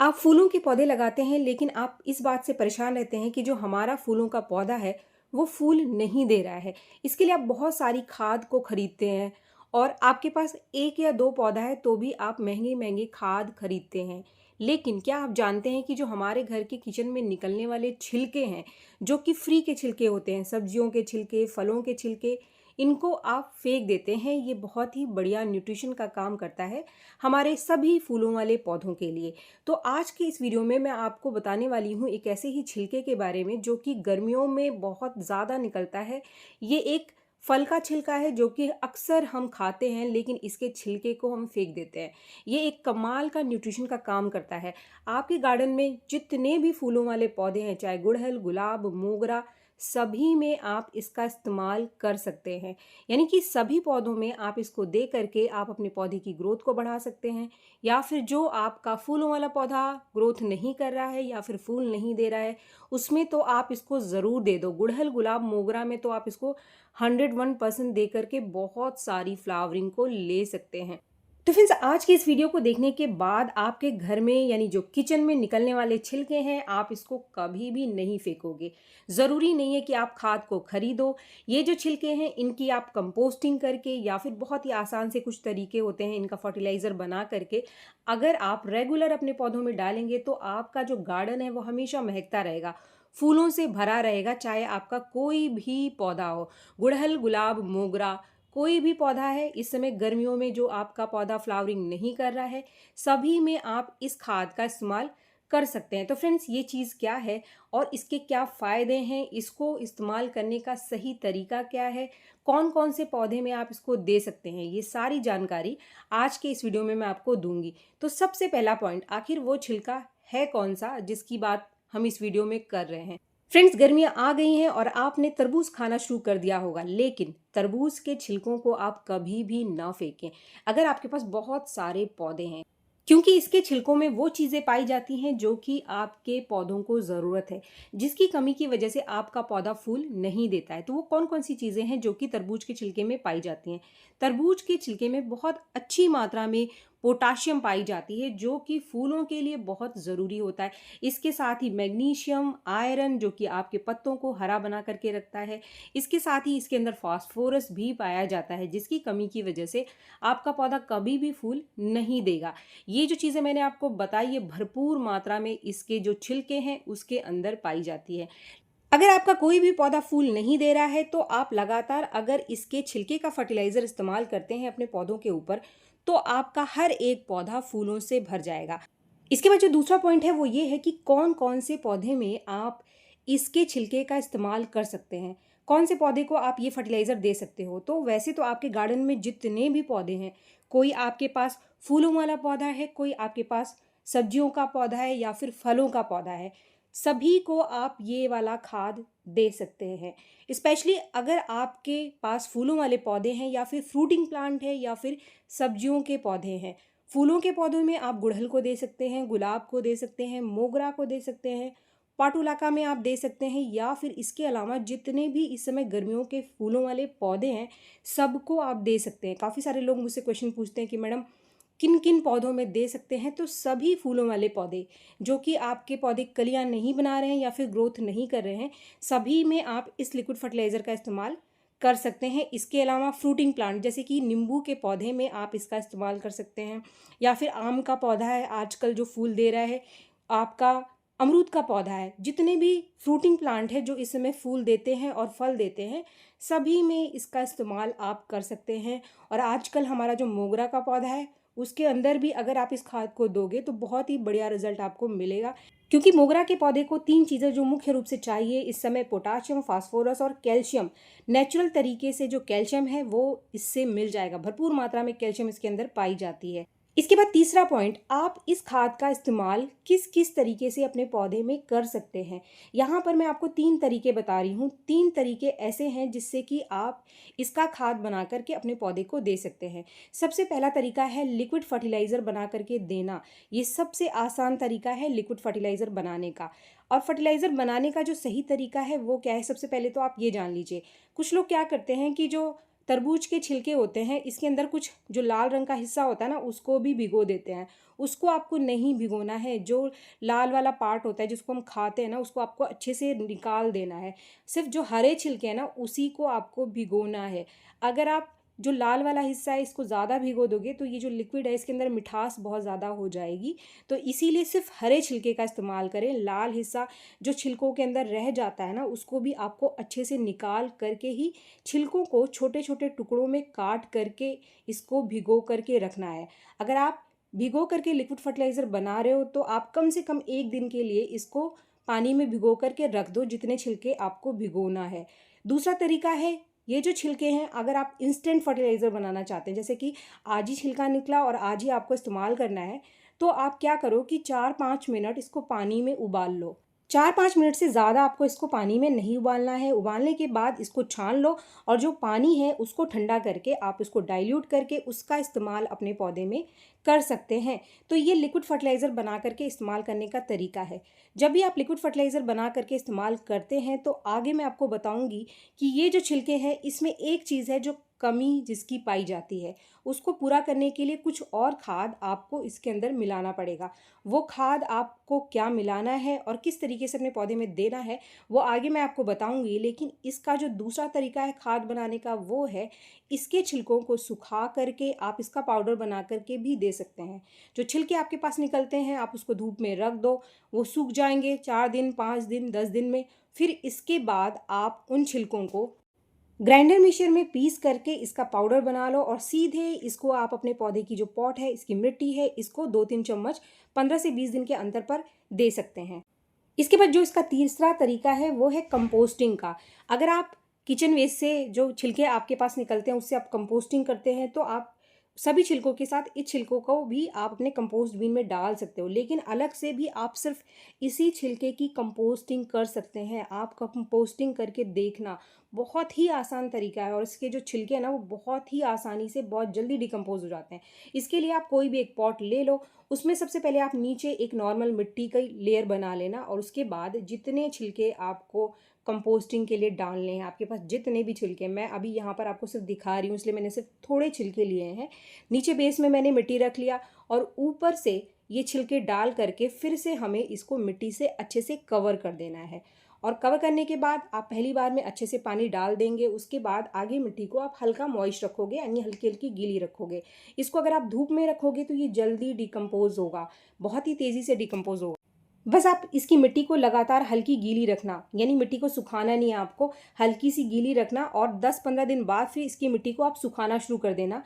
आप फूलों के पौधे लगाते हैं लेकिन आप इस बात से परेशान रहते हैं कि जो हमारा फूलों का पौधा है वो फूल नहीं दे रहा है। इसके लिए आप बहुत सारी खाद को खरीदते हैं और आपके पास एक या दो पौधा है तो भी आप महंगी महंगी खाद खरीदते हैं। लेकिन क्या आप जानते हैं कि जो हमारे घर के किचन में निकलने वाले छिलके हैं, जो कि फ्री के छिलके होते हैं, सब्जियों के छिलके, फलों के छिलके, इनको आप फेंक देते हैं। ये बहुत ही बढ़िया न्यूट्रिशन का काम करता है हमारे सभी फूलों वाले पौधों के लिए। तो आज की इस वीडियो में मैं आपको बताने वाली हूँ एक ऐसे ही छिलके के बारे में जो कि गर्मियों में बहुत ज़्यादा निकलता है। ये एक फल का छिलका है जो कि अक्सर हम खाते हैं लेकिन इसके छिलके को हम फेंक देते हैं। ये एक कमाल का न्यूट्रिशन का काम करता है। आपके गार्डन में जितने भी फूलों वाले पौधे हैं, चाहे गुड़हल, गुलाब, मोगरा, सभी में आप इसका इस्तेमाल कर सकते हैं। यानी कि सभी पौधों में आप इसको दे करके आप अपने पौधे की ग्रोथ को बढ़ा सकते हैं। या फिर जो आपका फूलों वाला पौधा ग्रोथ नहीं कर रहा है या फिर फूल नहीं दे रहा है, उसमें तो आप इसको ज़रूर दे दो। गुड़हल, गुलाब, मोगरा में तो आप इसको 101% दे करके बहुत सारी फ्लावरिंग को ले सकते हैं। तो फ्रेंड्स, आज की इस वीडियो को देखने के बाद आपके घर में यानी जो किचन में निकलने वाले छिलके हैं, आप इसको कभी भी नहीं फेंकोगे। ज़रूरी नहीं है कि आप खाद को खरीदो। ये जो छिलके हैं इनकी आप कंपोस्टिंग करके या फिर बहुत ही आसान से कुछ तरीके होते हैं इनका फर्टिलाइज़र बना करके अगर आप रेगुलर अपने पौधों में डालेंगे तो आपका जो गार्डन है वो हमेशा महकता रहेगा, फूलों से भरा रहेगा, चाहे आपका कोई भी पौधा हो। गुड़हल, गुलाब, मोगरा, कोई भी पौधा है, इस समय गर्मियों में जो आपका पौधा फ्लावरिंग नहीं कर रहा है, सभी में आप इस खाद का इस्तेमाल कर सकते हैं। तो फ्रेंड्स, ये चीज़ क्या है और इसके क्या फ़ायदे हैं, इसको इस्तेमाल करने का सही तरीका क्या है, कौन-कौन से पौधे में आप इसको दे सकते हैं, ये सारी जानकारी आज के इस वीडियो में मैं आपको दूँगी। तो सबसे पहला पॉइंट, आखिर वो छिलका है कौन-सा जिसकी बात हम इस वीडियो में कर रहे हैं। फ्रेंड्स, गर्मियाँ आ गई हैं और आपने तरबूज खाना शुरू कर दिया होगा, लेकिन तरबूज के छिलकों को आप कभी भी ना फेंकें अगर आपके पास बहुत सारे पौधे हैं, क्योंकि इसके छिलकों में वो चीज़ें पाई जाती हैं जो कि आपके पौधों को ज़रूरत है, जिसकी कमी की वजह से आपका पौधा फूल नहीं देता है। तो वो कौन कौन सी चीज़ें हैं जो कि तरबूज के छिलके में पाई जाती हैं? तरबूज के छिलके में बहुत अच्छी मात्रा में पोटाशियम पाई जाती है जो कि फूलों के लिए बहुत ज़रूरी होता है। इसके साथ ही मैग्नीशियम, आयरन जो कि आपके पत्तों को हरा बना करके रखता है। इसके साथ ही इसके अंदर फास्फोरस भी पाया जाता है जिसकी कमी की वजह से आपका पौधा कभी भी फूल नहीं देगा। ये जो चीज़ें मैंने आपको बताई ये भरपूर मात्रा में इसके जो छिलके हैं उसके अंदर पाई जाती है। अगर आपका कोई भी पौधा फूल नहीं दे रहा है तो आप लगातार अगर इसके छिलके का फर्टिलाइज़र इस्तेमाल करते हैं अपने पौधों के ऊपर, तो आपका हर एक पौधा फूलों से भर जाएगा। इसके बाद जो दूसरा पॉइंट है वो ये है कि कौन-कौन से पौधे में आप इसके छिलके का इस्तेमाल कर सकते हैं। कौन से पौधे को आप ये फर्टिलाइज़र दे सकते हो। तो वैसे तो आपके गार्डन में जितने भी पौधे हैं, कोई आपके पास फूलों वाला पौधा है, कोई आपके पास सब्जियों का पौधा है या फिर फलों का पौधा है, सभी को आप ये वाला खाद दे सकते हैं। स्पेशली अगर आपके पास फूलों वाले पौधे हैं या फिर फ्रूटिंग प्लांट है या फिर सब्जियों के पौधे हैं। फूलों के पौधों में आप गुड़हल को दे सकते हैं, गुलाब को दे सकते हैं, मोगरा को दे सकते हैं, पाटुलाका में आप दे सकते हैं या फिर इसके अलावा जितने भी इस समय गर्मियों के फूलों वाले पौधे हैं, सबको आप दे सकते हैं। काफ़ी सारे लोग मुझसे क्वेश्चन पूछते हैं कि मैडम किन-किन पौधों में दे सकते हैं? तो सभी फूलों वाले पौधे, जो कि आपके पौधे कलियाँ नहीं बना रहे हैं या फिर ग्रोथ नहीं कर रहे हैं, सभी में आप इस लिक्विड फर्टिलाइज़र का इस्तेमाल कर सकते हैं। इसके अलावा फ्रूटिंग प्लांट जैसे कि नींबू के पौधे में आप इसका इस्तेमाल कर सकते हैं या फिर आम का पौधा है आजकल जो फूल दे रहा है, आपका अमरूद का पौधा है, जितने भी फ्रूटिंग प्लांट हैं जो इस समय फूल देते हैं और फल देते हैं, सभी में इसका इस्तेमाल आप कर सकते हैं। और आजकल हमारा जो मोगरा का पौधा है, उसके अंदर भी अगर आप इस खाद को दोगे तो बहुत ही बढ़िया रिजल्ट आपको मिलेगा। क्योंकि मोगरा के पौधे को 3 चीज़ें जो मुख्य रूप से चाहिए इस समय, पोटाशियम, फास्फोरस और कैल्शियम। नेचुरल तरीके से जो कैल्शियम है वो इससे मिल जाएगा, भरपूर मात्रा में कैल्शियम इसके अंदर पाई जाती है। इसके बाद तीसरा पॉइंट, आप इस खाद का इस्तेमाल किस किस तरीके से अपने पौधे में कर सकते हैं। यहाँ पर मैं आपको 3 तरीके बता रही हूँ। 3 तरीके ऐसे हैं जिससे कि आप इसका खाद बना करके अपने पौधे को दे सकते हैं। सबसे पहला तरीका है लिक्विड फर्टिलाइज़र बना करके देना। ये सबसे आसान तरीका है लिक्विड फर्टिलाइज़र बनाने का। और फर्टिलाइज़र बनाने का जो सही तरीका है वो क्या है, सबसे पहले तो आप ये जान लीजिए। कुछ लोग क्या करते हैं कि जो तरबूज के छिलके होते हैं, इसके अंदर कुछ जो लाल रंग का हिस्सा होता है ना, उसको भी भिगो देते हैं। उसको आपको नहीं भिगोना है। जो लाल वाला पार्ट होता है जिसको हम खाते हैं ना, उसको आपको अच्छे से निकाल देना है। सिर्फ जो हरे छिलके हैं ना, उसी को आपको भिगोना है। अगर आप जो लाल वाला हिस्सा है इसको ज़्यादा भिगो दोगे तो ये जो लिक्विड है इसके अंदर मिठास बहुत ज़्यादा हो जाएगी। तो इसीलिए सिर्फ हरे छिलके का इस्तेमाल करें। लाल हिस्सा जो छिलकों के अंदर रह जाता है ना, उसको भी आपको अच्छे से निकाल करके ही छिलकों को छोटे छोटे टुकड़ों में काट करके इसको भिगो करके रखना है। अगर आप भिगो करके लिक्विड फर्टिलाइज़र बना रहे हो तो आप कम से कम 1 दिन के लिए इसको पानी में भिगो करके रख दो, जितने छिलके आपको भिगोना है। दूसरा तरीका है, ये जो छिलके हैं अगर आप इंस्टेंट फर्टिलाइज़र बनाना चाहते हैं, जैसे कि आज ही छिलका निकला और आज ही आपको इस्तेमाल करना है, तो आप क्या करो कि 4-5 मिनट इसको पानी में उबाल लो। 4-5 मिनट से ज़्यादा आपको इसको पानी में नहीं उबालना है। उबालने के बाद इसको छान लो और जो पानी है उसको ठंडा करके आप इसको डाइल्यूट करके उसका इस्तेमाल अपने पौधे में कर सकते हैं। तो ये लिक्विड फर्टिलाइज़र बना करके इस्तेमाल करने का तरीका है। जब भी आप लिक्विड फर्टिलाइज़र बना करके इस्तेमाल करते हैं तो आगे मैं आपको बताऊंगी कि ये जो छिलके हैं इसमें एक चीज़ है जो कमी जिसकी पाई जाती है, उसको पूरा करने के लिए कुछ और खाद आपको इसके अंदर मिलाना पड़ेगा। वो खाद आपको क्या मिलाना है और किस तरीके से अपने पौधे में देना है वो आगे मैं आपको बताऊंगी। लेकिन इसका जो दूसरा तरीका है खाद बनाने का, वो है इसके छिलकों को सुखा करके आप इसका पाउडर बना करके भी दे सकते हैं। जो छिलके आपके पास निकलते हैं आप उसको धूप में रख दो, वो सूख जाएंगे 4 दिन, 5 दिन, 10 दिन में। फिर इसके बाद आप उन छिलकों को ग्राइंडर मिक्सर में पीस करके इसका पाउडर बना लो और सीधे इसको आप अपने पौधे की जो पॉट है, इसकी मिट्टी है, इसको 2-3 चम्मच 15 से 20 दिन के अंतर पर दे सकते हैं। इसके बाद जो इसका तीसरा तरीका है वो है कंपोस्टिंग का। अगर आप किचन वेस्ट से जो छिलके आपके पास निकलते हैं उससे आप कंपोस्टिंग करते हैं तो आप सभी छिलकों के साथ इस छिलकों को भी आप अपने कंपोस्ट बिन में डाल सकते हो। लेकिन अलग से भी आप सिर्फ इसी छिलके की कंपोस्टिंग कर सकते हैं। आप कंपोस्टिंग करके देखना, बहुत ही आसान तरीका है और इसके जो छिलके हैं ना वो बहुत ही आसानी से बहुत जल्दी डिकम्पोज हो जाते हैं। इसके लिए आप कोई भी एक पॉट ले लो, उसमें सबसे पहले आप नीचे एक नॉर्मल मिट्टी का लेयर बना लेना और उसके बाद जितने छिलके आपको कंपोस्टिंग के लिए डालने हैं, आपके पास जितने भी छिलके, मैं अभी यहाँ पर आपको सिर्फ दिखा रही हूँ इसलिए मैंने सिर्फ थोड़े छिलके लिए हैं। नीचे बेस में मैंने मिट्टी रख लिया और ऊपर से ये छिलके डाल करके फिर से हमें इसको मिट्टी से अच्छे से कवर कर देना है। और कवर करने के बाद आप पहली बार में अच्छे से पानी डाल देंगे, उसके बाद आगे मिट्टी को आप हल्का मॉइस्ट रखोगे यानी हल्की हल्की गीली रखोगे। इसको अगर आप धूप में रखोगे तो ये जल्दी डिकम्पोज होगा, बहुत ही तेज़ी से डिकम्पोज होगा। बस आप इसकी मिट्टी को लगातार हल्की गीली रखना, यानी मिट्टी को सुखाना नहीं है आपको, हल्की सी गीली रखना और 10-15 दिन बाद फिर इसकी मिट्टी को आप सुखाना शुरू कर देना।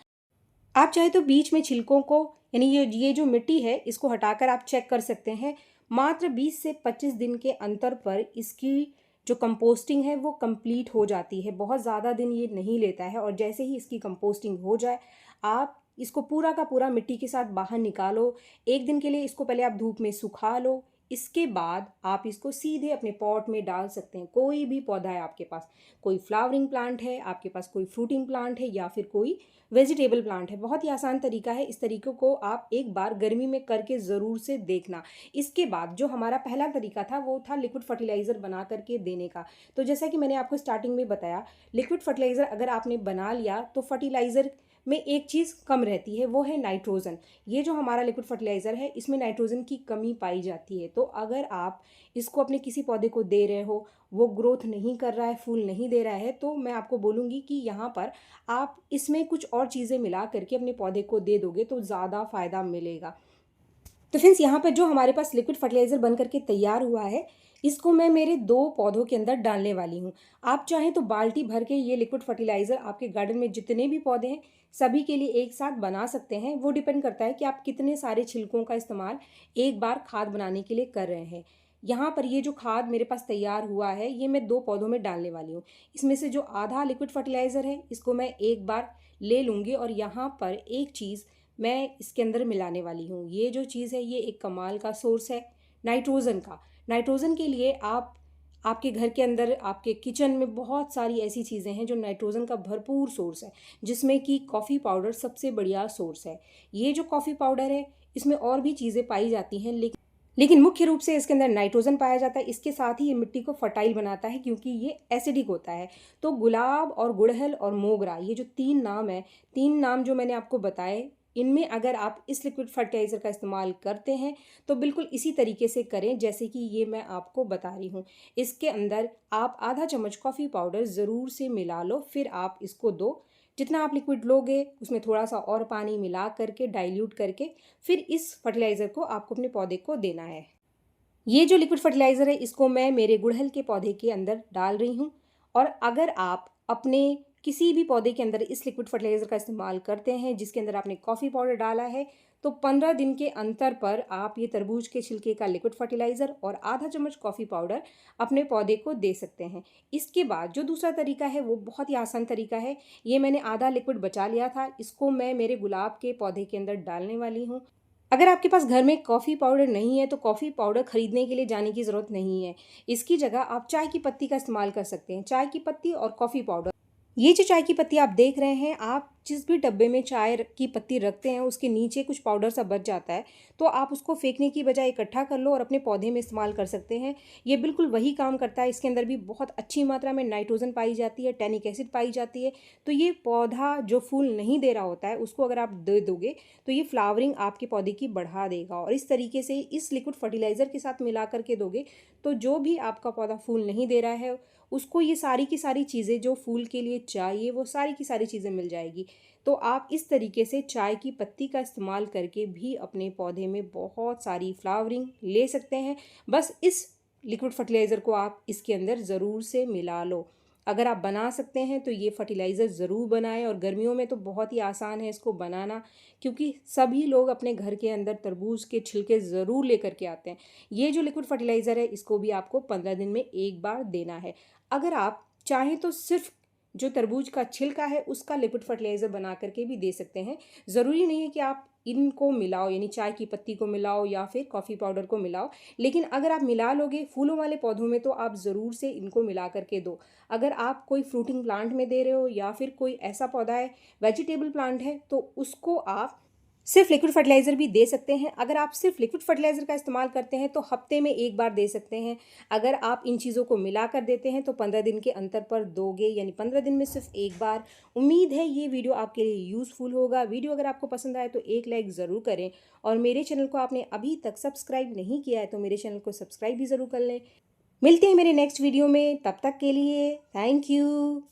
आप चाहे तो बीच में छिलकों को यानी ये जो मिट्टी है इसको हटाकर आप चेक कर सकते हैं। मात्र 20 से 25 दिन के अंतर पर इसकी जो कंपोस्टिंग है वो कंप्लीट हो जाती है। बहुत ज़्यादा दिन ये नहीं लेता है और जैसे ही इसकी कंपोस्टिंग हो जाए आप इसको पूरा का पूरा मिट्टी के साथ बाहर निकालो। 1 दिन के लिए इसको पहले आप धूप में सुखा लो, इसके बाद आप इसको सीधे अपने पॉट में डाल सकते हैं। कोई भी पौधा है आपके पास, कोई फ्लावरिंग प्लांट है आपके पास, कोई फ्रूटिंग प्लांट है या फिर कोई वेजिटेबल प्लांट है, बहुत ही आसान तरीका है। इस तरीके को आप एक बार गर्मी में करके ज़रूर से देखना। इसके बाद जो हमारा पहला तरीका था वो था लिक्विड फर्टिलाइज़र बना करके देने का। तो जैसा कि मैंने आपको स्टार्टिंग में बताया, लिक्विड फर्टिलाइज़र अगर आपने बना लिया तो फर्टिलाइज़र में एक चीज़ कम रहती है, वो है नाइट्रोजन। ये जो हमारा लिक्विड फर्टिलाइज़र है इसमें नाइट्रोजन की कमी पाई जाती है। तो अगर आप इसको अपने किसी पौधे को दे रहे हो, वो ग्रोथ नहीं कर रहा है, फूल नहीं दे रहा है, तो मैं आपको बोलूँगी कि यहाँ पर आप इसमें कुछ और चीज़ें मिला करके अपने पौधे को दे दोगे तो ज़्यादा फ़ायदा मिलेगा। तो फ्रेंड्स, यहाँ पर जो हमारे पास लिक्विड फर्टिलाइज़र बन करके तैयार हुआ है इसको मैं मेरे 2 पौधों के अंदर डालने वाली हूँ। आप चाहें तो बाल्टी भर के ये लिक्विड फर्टिलाइज़र आपके गार्डन में जितने भी पौधे हैं सभी के लिए एक साथ बना सकते हैं। वो डिपेंड करता है कि आप कितने सारे छिलकों का इस्तेमाल एक बार खाद बनाने के लिए कर रहे हैं। यहाँ पर ये जो खाद मेरे पास तैयार हुआ है ये मैं 2 पौधों में डालने वाली हूँ। इसमें से जो आधा लिक्विड फर्टिलाइज़र है इसको मैं एक बार ले लूँगी और यहाँ पर एक चीज़ मैं इसके अंदर मिलाने वाली हूँ। ये जो चीज़ है ये एक कमाल का सोर्स है नाइट्रोजन का। नाइट्रोजन के लिए आप आपके घर के अंदर, आपके किचन में बहुत सारी ऐसी चीज़ें हैं जो नाइट्रोजन का भरपूर सोर्स है, जिसमें कि कॉफ़ी पाउडर सबसे बढ़िया सोर्स है। ये जो कॉफ़ी पाउडर है इसमें और भी चीज़ें पाई जाती हैं, लेकिन मुख्य रूप से इसके अंदर नाइट्रोजन पाया जाता है। इसके साथ ही ये मिट्टी को फर्टाइल बनाता है क्योंकि ये एसिडिक होता है। तो गुलाब और गुड़हल और मोगरा, ये जो 3 नाम हैं, 3 नाम जो मैंने आपको बताए, इनमें अगर आप इस लिक्विड फर्टिलाइज़र का इस्तेमाल करते हैं तो बिल्कुल इसी तरीके से करें जैसे कि ये मैं आपको बता रही हूँ। इसके अंदर आप आधा चम्मच कॉफ़ी पाउडर ज़रूर से मिला लो, फिर आप इसको दो। जितना आप लिक्विड लोगे उसमें थोड़ा सा और पानी मिला करके डाइल्यूट करके फिर इस फर्टिलाइज़र को आपको अपने पौधे को देना है। ये जो लिक्विड फर्टिलाइज़र है इसको मैं मेरे गुड़हल के पौधे के अंदर डाल रही हूँ। और अगर आप अपने किसी भी पौधे के अंदर इस लिक्विड फर्टिलाइज़र का इस्तेमाल करते हैं जिसके अंदर आपने कॉफ़ी पाउडर डाला है, तो 15 दिन के अंतर पर आप ये तरबूज के छिलके का लिक्विड फर्टिलाइज़र और आधा चम्मच कॉफ़ी पाउडर अपने पौधे को दे सकते हैं। इसके बाद जो दूसरा तरीका है वो बहुत ही आसान तरीका है। ये मैंने आधा लिक्विड बचा लिया था, इसको मैं मेरे गुलाब के पौधे के अंदर डालने वाली हूँ। अगर आपके पास घर में कॉफ़ी पाउडर नहीं है तो कॉफ़ी पाउडर खरीदने के लिए जाने की ज़रूरत नहीं है। इसकी जगह आप चाय की पत्ती का इस्तेमाल कर सकते हैं। चाय की पत्ती और कॉफ़ी पाउडर, ये जो चाय की पत्ती आप देख रहे हैं, आप जिस भी डब्बे में की पत्ती रखते हैं उसके नीचे कुछ पाउडर सा बच जाता है, तो आप उसको फेंकने की बजाय इकट्ठा कर लो और अपने पौधे में इस्तेमाल कर सकते हैं। ये बिल्कुल वही काम करता है। इसके अंदर भी बहुत अच्छी मात्रा में नाइट्रोजन पाई जाती है, टैनिक एसिड पाई जाती है। तो ये पौधा जो फूल नहीं दे रहा होता है उसको अगर आप दे दोगे तो ये फ्लावरिंग आपके पौधे की बढ़ा देगा। और इस तरीके से इस लिक्विड फर्टिलाइज़र के साथ मिला करके दोगे तो जो भी आपका पौधा फूल नहीं दे रहा है उसको ये सारी की सारी चीज़ें जो फूल के लिए चाहिए वो सारी की सारी चीज़ें मिल जाएगी। तो आप इस तरीके से चाय की पत्ती का इस्तेमाल करके भी अपने पौधे में बहुत सारी फ्लावरिंग ले सकते हैं। बस इस लिक्विड फर्टिलाइज़र को आप इसके अंदर ज़रूर से मिला लो। अगर आप बना सकते हैं तो ये फर्टिलाइज़र ज़रूर बनाएं। और गर्मियों में तो बहुत ही आसान है इसको बनाना, क्योंकि सभी लोग अपने घर के अंदर तरबूज के छिलके ज़रूर लेकर के आते हैं। ये जो लिक्विड फर्टिलाइज़र है इसको भी आपको 15 दिन में एक बार देना है। अगर आप चाहें तो सिर्फ जो तरबूज का छिलका है उसका लिक्विड फर्टिलाइज़र बना करके भी दे सकते हैं। ज़रूरी नहीं है कि आप इनको मिलाओ, यानी चाय की पत्ती को मिलाओ या फिर कॉफ़ी पाउडर को मिलाओ। लेकिन अगर आप मिला लोगे फूलों वाले पौधों में तो आप ज़रूर से इनको मिला करके दो। अगर आप कोई फ्रूटिंग प्लांट में दे रहे हो या फिर कोई ऐसा पौधा है, वेजिटेबल प्लांट है, तो उसको आप सिर्फ लिक्विड फर्टिलाइज़र भी दे सकते हैं। अगर आप सिर्फ लिक्विड फर्टिलाइज़र का इस्तेमाल करते हैं तो हफ्ते में एक बार दे सकते हैं। अगर आप इन चीज़ों को मिला कर देते हैं तो 15 दिन के अंतर पर दोगे, यानी 15 दिन में सिर्फ एक बार। उम्मीद है ये वीडियो आपके लिए यूज़फुल होगा। वीडियो अगर आपको पसंद आए तो एक लाइक ज़रूर करें। और मेरे चैनल को आपने अभी तक सब्सक्राइब नहीं किया है तो मेरे चैनल को सब्सक्राइब भी ज़रूर कर लें। मिलते हैं मेरे नेक्स्ट वीडियो में, तब तक के लिए थैंक यू।